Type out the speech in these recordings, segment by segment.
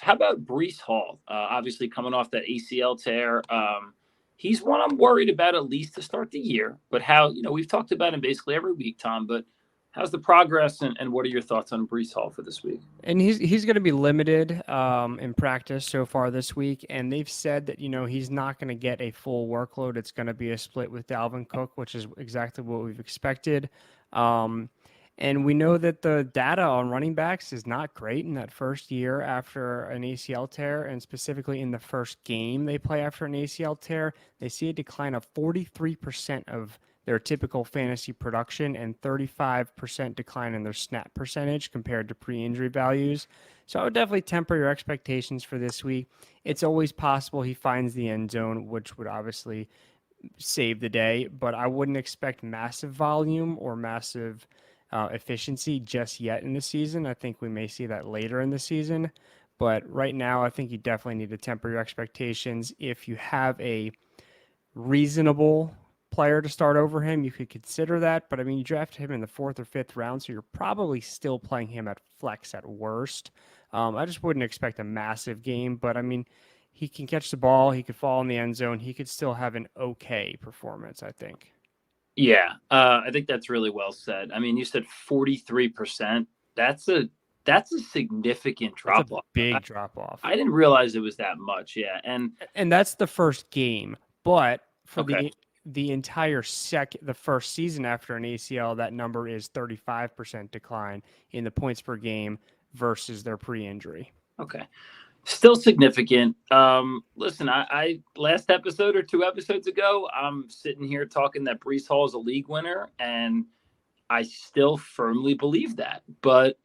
How about Breece Hall? Obviously, coming off that ACL tear, he's one I'm worried about at least to start the year. But how we've talked about him basically every week, Tom. But how's the progress, and what are your thoughts on Breece Hall for this week? And he's going to be limited in practice so far this week, and they've said that he's not going to get a full workload. It's going to be a split with Dalvin Cook, which is exactly what we've expected. Um, and we know that the data on running backs is not great in that first year after an ACL tear, and specifically in the first game they play after an ACL tear, they see a decline of 43% of their typical fantasy production and 35% decline in their snap percentage compared to pre-injury values. So I would definitely temper your expectations for this week. It's always possible he finds the end zone, which would obviously save the day, but I wouldn't expect massive volume or massive efficiency just yet in the season. I think we may see that later in the season. But right now, I think you definitely need to temper your expectations. If you have a reasonable player to start over him, you could consider that. But I mean, you drafted him in the fourth or fifth round, so you're probably still playing him at flex at worst. I just wouldn't expect a massive game, but I mean, he can catch the ball, he could fall in the end zone, he could still have an okay performance, I think. Yeah, I think that's really well said. I mean, you said 43%. That's a that's a significant That's a drop off. I, big drop off. I didn't realize it was that much. Yeah, and And that's the first game, but for okay, the entire the first season after an ACL, that number is 35% decline in the points per game versus their pre-injury. okay. Still significant. Listen, I last episode or two episodes ago, I'm sitting here talking that Brees Hall is a league winner, and I still firmly believe that. But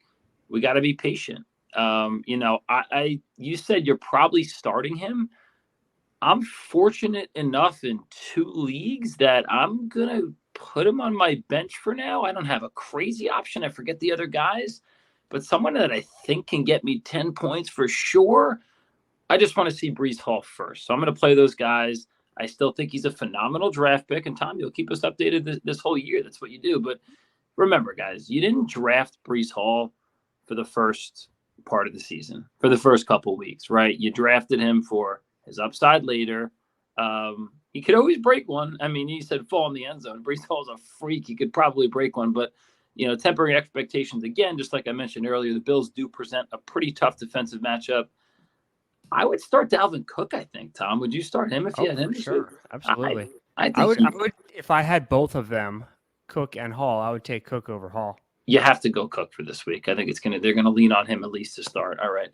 we got to be patient. You said you're probably starting him. I'm fortunate enough in two leagues that I'm gonna put him on my bench for now. I don't have a crazy option. I forget the other guys, but someone that I think can get me 10 points for sure. I just want to see Brees Hall first. So I'm going to play those guys. I still think he's a phenomenal draft pick. And Tom, you'll keep us updated this whole year. That's what you do. But remember, guys, you didn't draft Brees Hall for the first part of the season, for the first couple weeks, right? You drafted him for his upside later. He could always break one. I mean, you said fall in the end zone. Brees Hall's a freak. He could probably break one, but tempering expectations again, just like I mentioned earlier, the Bills do present a pretty tough defensive matchup. I would start Dalvin Cook, I think, Tom. Would you start him if you Oh, had for him this week? sure. I Absolutely. I I think would I would if I had both of them, Cook and Hall, I would take Cook over Hall. you have to go Cook for this week. I think they're gonna lean on him at least to start. All right.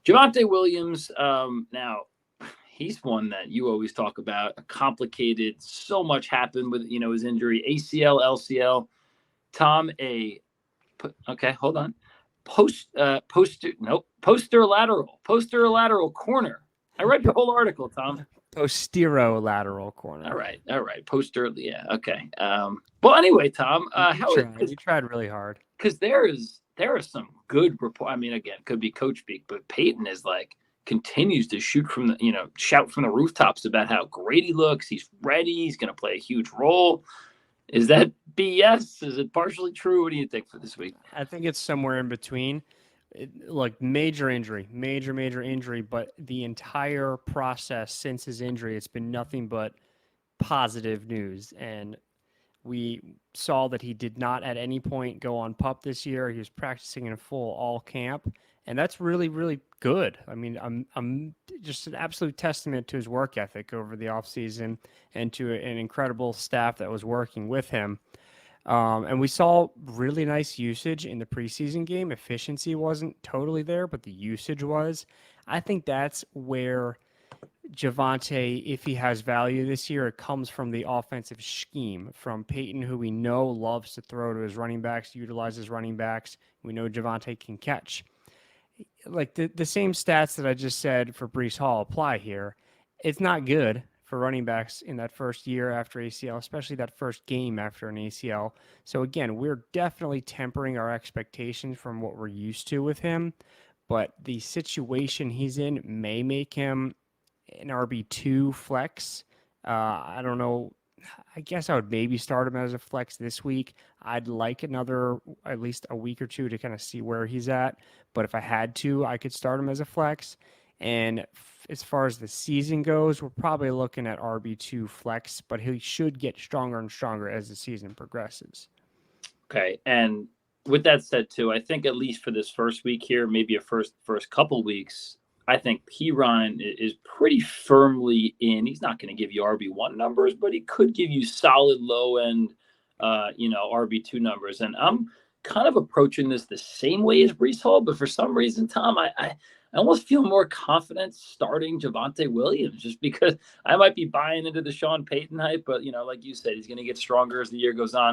Javonte Williams, now he's one that you always talk about. Complicated, so much happened with his injury, ACL, LCL. Tom, okay, hold on. Poster lateral corner. I read your whole article, Tom. Posterolateral All corner. right, all right. Poster, yeah, okay. Well, anyway, Tom, You how tried. You tried really hard. because there are some good report. I mean, again, could be coach speak, but Peyton is like continues to shout from the rooftops about how great he looks. He's ready. He's going to play a huge role. Is that BS? Is it partially true? What do you think for this week? I think it's somewhere in between. Like major injury, major injury, but the entire process since his injury, it's been nothing but positive news. And we saw that he did not at any point go on pup this year. He was practicing in full all camp, and that's really good. I mean, I'm just an absolute testament to his work ethic over the offseason and to an incredible staff that was working with him. And we saw really nice usage in the preseason game. Efficiency wasn't totally there, but the usage was. I think that's where Javonte, if he has value this year, it comes from the offensive scheme from Peyton, who we know loves to throw to his running backs, utilizes running backs. We know Javonte can catch. Like the same stats that I just said for Breece Hall apply here. It's not good for running backs in that first year after ACL, especially that first game after an ACL. So again, we're definitely tempering our expectations from what we're used to with him, but the situation he's in may make him an RB2 flex. I don't know I guess I would maybe start him as a flex this week. I'd like another at least a week or two to kind of see where he's at. But if I had to, I could start him as a flex. And as far as the season goes, we're probably looking at RB2 flex, but he should get stronger and stronger as the season progresses. Okay. And with that said, too, I think at least for this first week here, maybe a first couple weeks, I think P. Ryan is pretty firmly in. He's not going to give you RB1 numbers, but he could give you solid low end, RB2 numbers. And I'm kind of approaching this the same way as Breece Hall, but for some reason, Tom, I almost feel more confident starting Javonte Williams just because I might be buying into the Sean Payton hype, but like you said, he's going to get stronger as the year goes on.